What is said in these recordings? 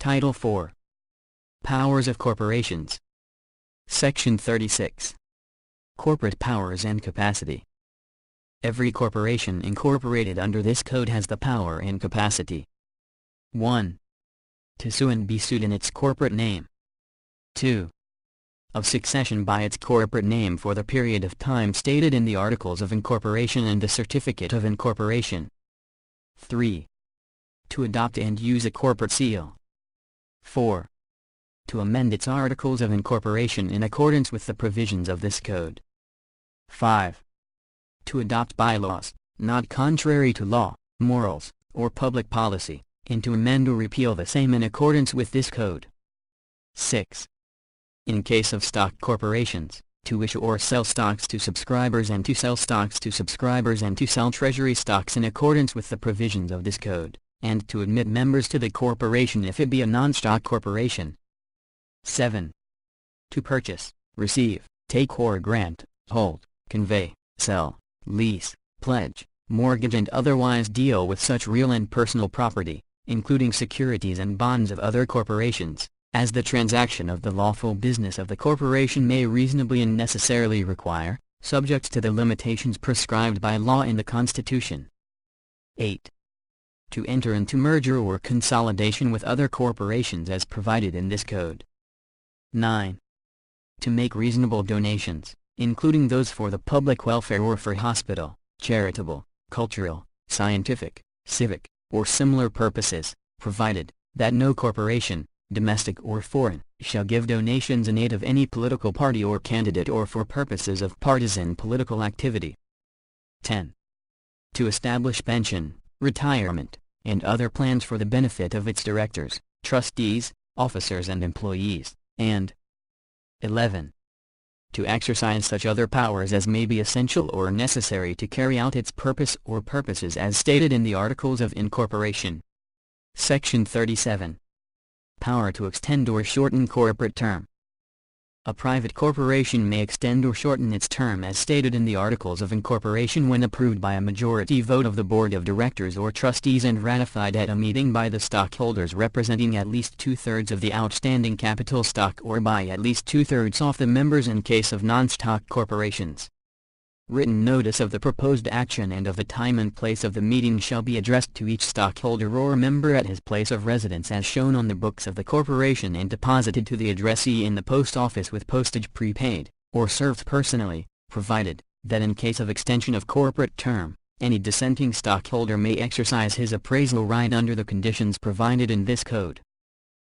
Title 4. Powers of Corporations. Section 36. Corporate Powers and Capacity. Every corporation incorporated under this code has the power and capacity. 1. To sue and be sued in its corporate name. 2. Of succession by its corporate name for the period of time stated in the Articles of Incorporation and the Certificate of Incorporation. 3. To adopt and use a corporate seal. 4. To amend its Articles of Incorporation in accordance with the provisions of this code. 5. To adopt bylaws, not contrary to law, morals, or public policy, and to amend or repeal the same in accordance with this code. 6. In case of stock corporations, to issue or sell stocks to subscribers and to sell stocks to subscribers and to sell treasury stocks in accordance with the provisions of this code, and to admit members to the corporation if it be a non-stock corporation. 7. To purchase, receive, take or grant, hold, convey, sell, lease, pledge, mortgage and otherwise deal with such real and personal property, including securities and bonds of other corporations, as the transaction of the lawful business of the corporation may reasonably and necessarily require, subject to the limitations prescribed by law in the Constitution. 8. To enter into merger or consolidation with other corporations as provided in this code. 9. To make reasonable donations, including those for the public welfare or for hospital, charitable, cultural, scientific, civic, or similar purposes, provided that no corporation, domestic or foreign, shall give donations in aid of any political party or candidate or for purposes of partisan political activity. 10. To establish pension, retirement, and other plans for the benefit of its directors, trustees, officers and employees, and 11. To exercise such other powers as may be essential or necessary to carry out its purpose or purposes as stated in the Articles of Incorporation. Section 37. Power to extend or shorten corporate term. A private corporation may extend or shorten its term as stated in the Articles of Incorporation when approved by a majority vote of the Board of Directors or Trustees and ratified at a meeting by the stockholders representing at least 2/3 of the outstanding capital stock or by at least 2/3 of the members in case of non-stock corporations. Written notice of the proposed action and of the time and place of the meeting shall be addressed to each stockholder or member at his place of residence as shown on the books of the corporation and deposited to the addressee in the post office with postage prepaid, or served personally, provided that in case of extension of corporate term, any dissenting stockholder may exercise his appraisal right under the conditions provided in this code.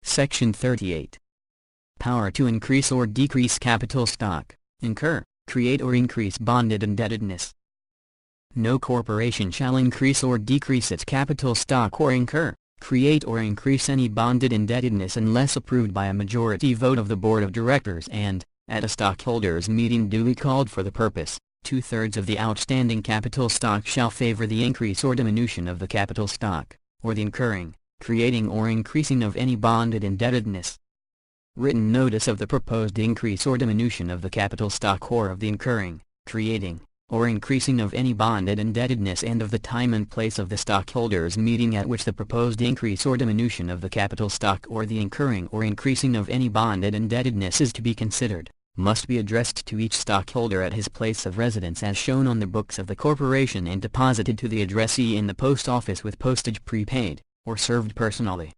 Section 38. Power to increase or decrease capital stock, incur, create or increase bonded indebtedness. No corporation shall increase or decrease its capital stock or incur, create or increase any bonded indebtedness unless approved by a majority vote of the Board of Directors and, at a stockholders' meeting duly called for the purpose, 2/3 of the outstanding capital stock shall favor the increase or diminution of the capital stock, or the incurring, creating or increasing of any bonded indebtedness. Written notice of the proposed increase or diminution of the capital stock or of the incurring, creating, or increasing of any bonded indebtedness and of the time and place of the stockholders' meeting at which the proposed increase or diminution of the capital stock or the incurring or increasing of any bonded indebtedness is to be considered, must be addressed to each stockholder at his place of residence as shown on the books of the corporation and deposited to the addressee in the post office with postage prepaid, or served personally.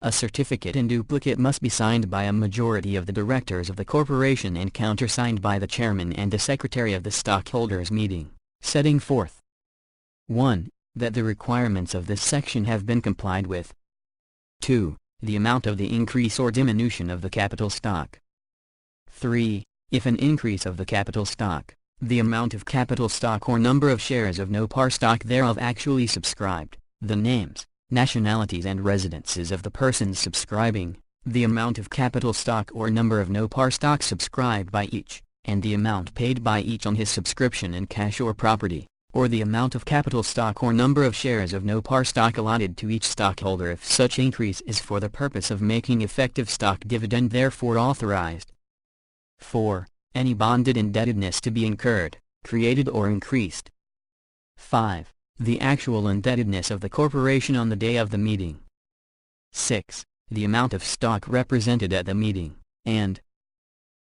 A certificate in duplicate must be signed by a majority of the directors of the corporation and countersigned by the chairman and the secretary of the stockholders' meeting, setting forth 1. That the requirements of this section have been complied with. 2. The amount of the increase or diminution of the capital stock. 3. If an increase of the capital stock, the amount of capital stock or number of shares of no par stock thereof actually subscribed, the names, nationalities and residences of the persons subscribing, the amount of capital stock or number of no par stock subscribed by each, and the amount paid by each on his subscription in cash or property, or the amount of capital stock or number of shares of no par stock allotted to each stockholder if such increase is for the purpose of making effective stock dividend therefore authorized. 4. Any bonded indebtedness to be incurred, created or increased. 5. The actual indebtedness of the corporation on the day of the meeting. 6. the amount of stock represented at the meeting, and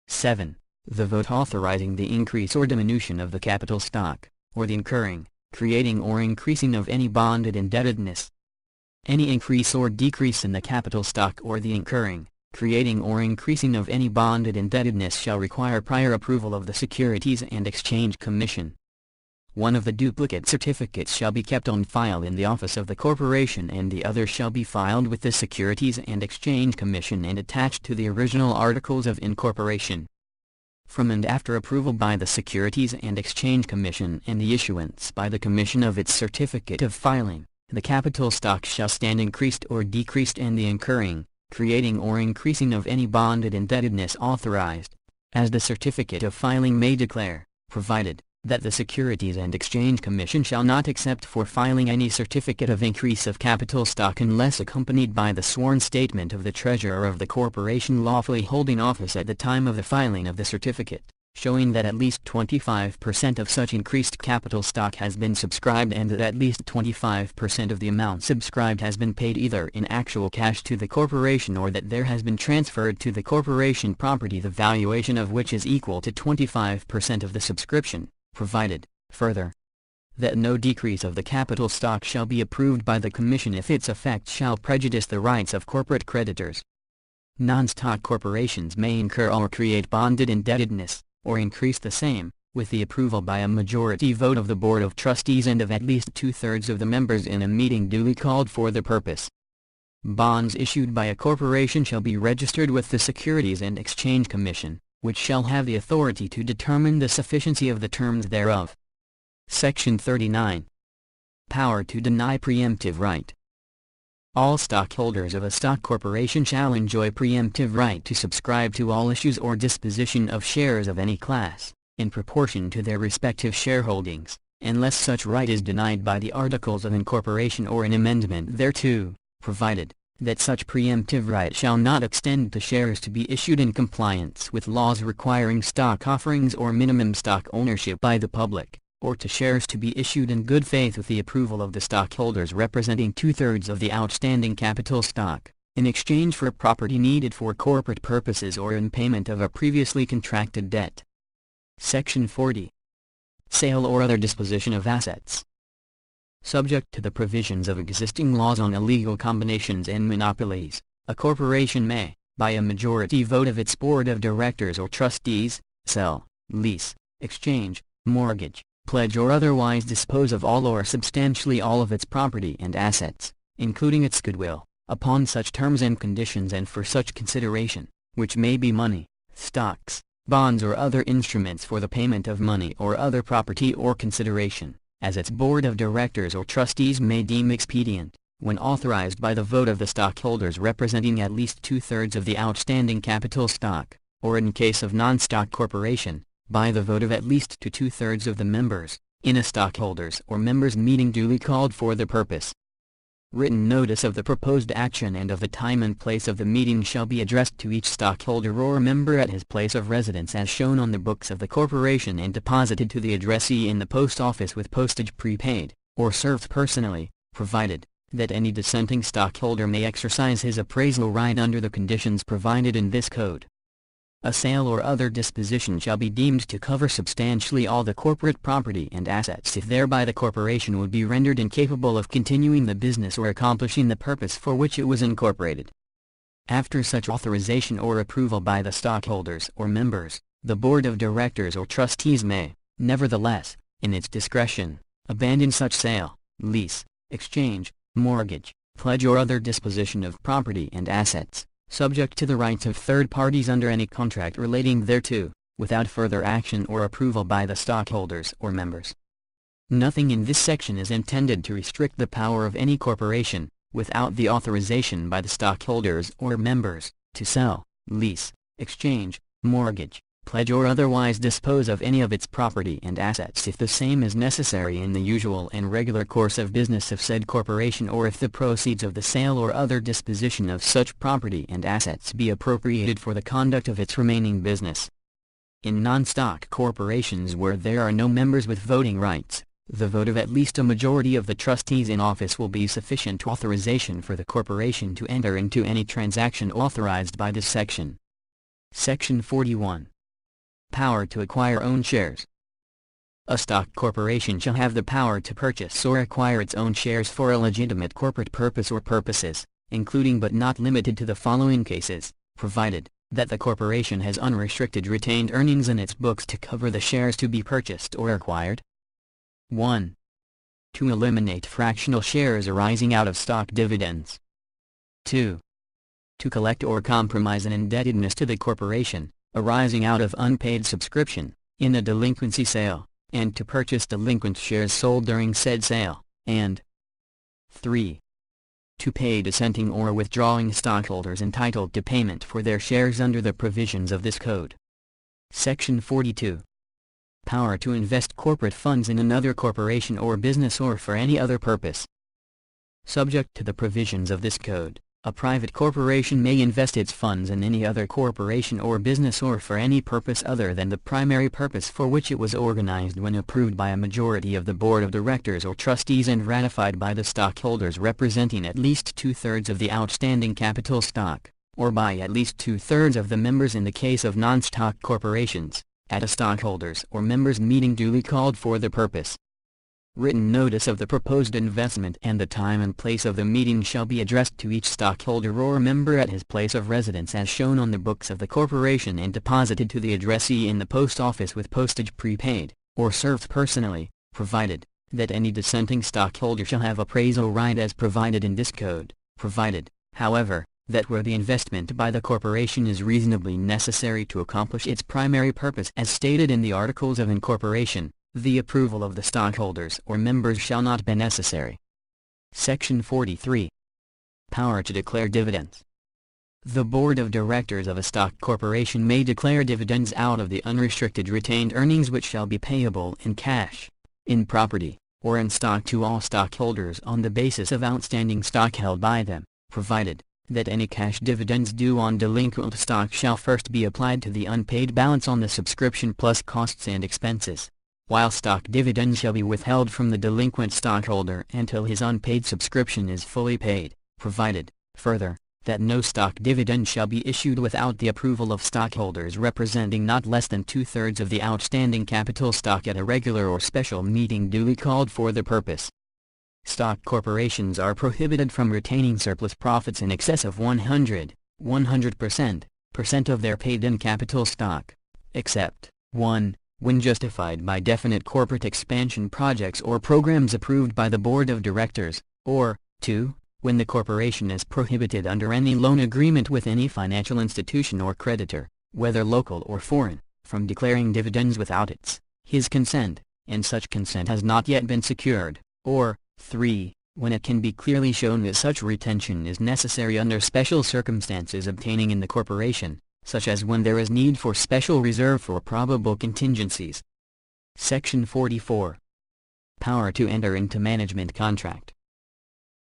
7. The vote authorizing the increase or diminution of the capital stock, or the incurring, creating or increasing of any bonded indebtedness. Any increase or decrease in the capital stock or the incurring, creating or increasing of any bonded indebtedness shall require prior approval of the Securities and Exchange Commission. One of the duplicate certificates shall be kept on file in the office of the corporation and the other shall be filed with the Securities and Exchange Commission and attached to the original articles of incorporation. From and after approval by the Securities and Exchange Commission and the issuance by the Commission of its certificate of filing, the capital stock shall stand increased or decreased and the incurring, creating or increasing of any bonded indebtedness authorized, as the certificate of filing may declare, provided that the Securities and Exchange Commission shall not accept for filing any certificate of increase of capital stock unless accompanied by the sworn statement of the treasurer of the corporation lawfully holding office at the time of the filing of the certificate, showing that at least 25% of such increased capital stock has been subscribed and that at least 25% of the amount subscribed has been paid either in actual cash to the corporation or that there has been transferred to the corporation property the valuation of which is equal to 25% of the subscription, provided, further, that no decrease of the capital stock shall be approved by the Commission if its effect shall prejudice the rights of corporate creditors. Non-stock corporations may incur or create bonded indebtedness, or increase the same, with the approval by a majority vote of the Board of Trustees and of at least 2/3 of the members in a meeting duly called for the purpose. Bonds issued by a corporation shall be registered with the Securities and Exchange Commission, which shall have the authority to determine the sufficiency of the terms thereof. Section 39. Power to deny preemptive right. All stockholders of a stock corporation shall enjoy preemptive right to subscribe to all issues or disposition of shares of any class, in proportion to their respective shareholdings, unless such right is denied by the Articles of Incorporation or an amendment thereto, provided that such preemptive right shall not extend to shares to be issued in compliance with laws requiring stock offerings or minimum stock ownership by the public, or to shares to be issued in good faith with the approval of the stockholders representing 2/3 of the outstanding capital stock, in exchange for property needed for corporate purposes or in payment of a previously contracted debt. Section 40. Sale or other disposition of assets. Subject to the provisions of existing laws on illegal combinations and monopolies, a corporation may, by a majority vote of its board of directors or trustees, sell, lease, exchange, mortgage, pledge or otherwise dispose of all or substantially all of its property and assets, including its goodwill, upon such terms and conditions and for such consideration, which may be money, stocks, bonds or other instruments for the payment of money or other property or consideration, as its board of directors or trustees may deem expedient, when authorized by the vote of the stockholders representing at least 2/3 of the outstanding capital stock, or in case of non-stock corporation, by the vote of at least 2/3 of the members, in a stockholders or members meeting duly called for the purpose. Written notice of the proposed action and of the time and place of the meeting shall be addressed to each stockholder or member at his place of residence as shown on the books of the corporation and deposited to the addressee in the post office with postage prepaid, or served personally, provided that any dissenting stockholder may exercise his appraisal right under the conditions provided in this code. A sale or other disposition shall be deemed to cover substantially all the corporate property and assets if thereby the corporation would be rendered incapable of continuing the business or accomplishing the purpose for which it was incorporated. After such authorization or approval by the stockholders or members, the board of directors or trustees may, nevertheless, in its discretion, abandon such sale, lease, exchange, mortgage, pledge or other disposition of property and assets, subject to the rights of third parties under any contract relating thereto, without further action or approval by the stockholders or members. Nothing in this section is intended to restrict the power of any corporation, without the authorization by the stockholders or members, to sell, lease, exchange, mortgage, pledge or otherwise dispose of any of its property and assets if the same is necessary in the usual and regular course of business of said corporation or if the proceeds of the sale or other disposition of such property and assets be appropriated for the conduct of its remaining business. In non-stock corporations where there are no members with voting rights, The vote of at least a majority of the trustees in office will be sufficient authorization for the corporation to enter into any transaction authorized by this section. Section 41. Power to acquire own shares. A stock corporation shall have the power to purchase or acquire its own shares for a legitimate corporate purpose or purposes, including but not limited to the following cases, provided that the corporation has unrestricted retained earnings in its books to cover the shares to be purchased or acquired. 1. To eliminate fractional shares arising out of stock dividends. 2. To collect or compromise an indebtedness to the corporation, arising out of unpaid subscription, in a delinquency sale, and to purchase delinquent shares sold during said sale, and 3. To pay dissenting or withdrawing stockholders entitled to payment for their shares under the provisions of this code. Section 42. Power to invest corporate funds in another corporation or business or for any other purpose. Subject to the provisions of this code, a private corporation may invest its funds in any other corporation or business or for any purpose other than the primary purpose for which it was organized when approved by a majority of the board of directors or trustees and ratified by the stockholders representing at least 2/3 of the outstanding capital stock, or by at least 2/3 of the members in the case of non-stock corporations, at a stockholders or members meeting duly called for the purpose. Written notice of the proposed investment and the time and place of the meeting shall be addressed to each stockholder or member at his place of residence as shown on the books of the corporation and deposited to the addressee in the post office with postage prepaid, or served personally, provided that any dissenting stockholder shall have appraisal right as provided in this code, provided, however, that where the investment by the corporation is reasonably necessary to accomplish its primary purpose as stated in the Articles of Incorporation, the approval of the stockholders or members shall not be necessary. Section 43. Power to declare dividends. The board of directors of a stock corporation may declare dividends out of the unrestricted retained earnings which shall be payable in cash, in property, or in stock to all stockholders on the basis of outstanding stock held by them, provided that any cash dividends due on delinquent stock shall first be applied to the unpaid balance on the subscription plus costs and expenses, while stock dividends shall be withheld from the delinquent stockholder until his unpaid subscription is fully paid, provided, further, that no stock dividend shall be issued without the approval of stockholders representing not less than 2/3 of the outstanding capital stock at a regular or special meeting duly called for the purpose. Stock corporations are prohibited from retaining surplus profits in excess of 100% of their paid-in capital stock, except 1. When justified by definite corporate expansion projects or programs approved by the board of directors, or 2. When the corporation is prohibited under any loan agreement with any financial institution or creditor, whether local or foreign, from declaring dividends without his consent, and such consent has not yet been secured, or 3. When it can be clearly shown that such retention is necessary under special circumstances obtaining in the corporation, such as when there is need for special reserve for probable contingencies. Section 44. Power to enter into management contract.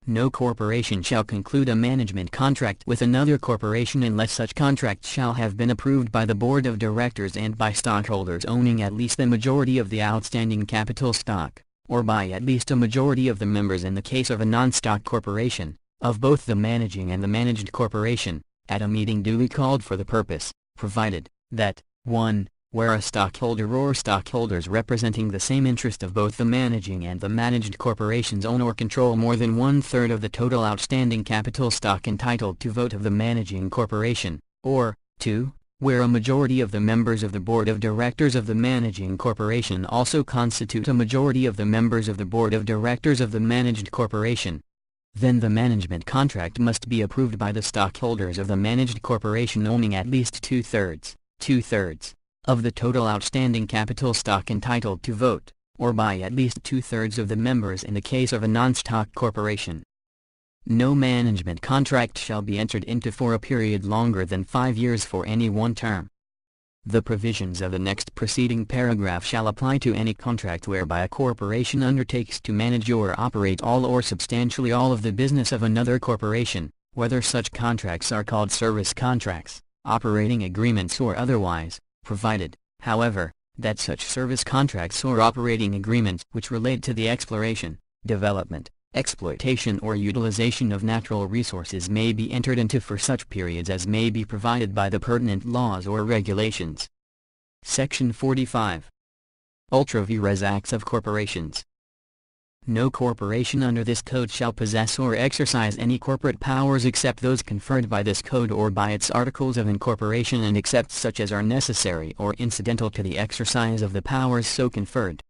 No corporation shall conclude a management contract with another corporation unless such contract shall have been approved by the board of directors and by stockholders owning at least the majority of the outstanding capital stock, or by at least a majority of the members in the case of a non-stock corporation, of both the managing and the managed corporation, at a meeting duly called for the purpose, provided that 1. Where a stockholder or stockholders representing the same interest of both the managing and the managed corporations own or control more than 1/3 of the total outstanding capital stock entitled to vote of the managing corporation, or 2. Where a majority of the members of the board of directors of the managing corporation also constitute a majority of the members of the board of directors of the managed corporation, then the management contract must be approved by the stockholders of the managed corporation owning at least 2/3 of the total outstanding capital stock entitled to vote, or by at least 2/3 of the members in the case of a non-stock corporation. No management contract shall be entered into for a period longer than 5 years for any one term. The provisions of the next preceding paragraph shall apply to any contract whereby a corporation undertakes to manage or operate all or substantially all of the business of another corporation, whether such contracts are called service contracts, operating agreements or otherwise, provided, however, that such service contracts or operating agreements which relate to the exploration, development, exploitation or utilization of natural resources may be entered into for such periods as may be provided by the pertinent laws or regulations. Section 45. Ultra vires Acts of Corporations. No corporation under this code shall possess or exercise any corporate powers except those conferred by this code or by its articles of incorporation and except such as are necessary or incidental to the exercise of the powers so conferred.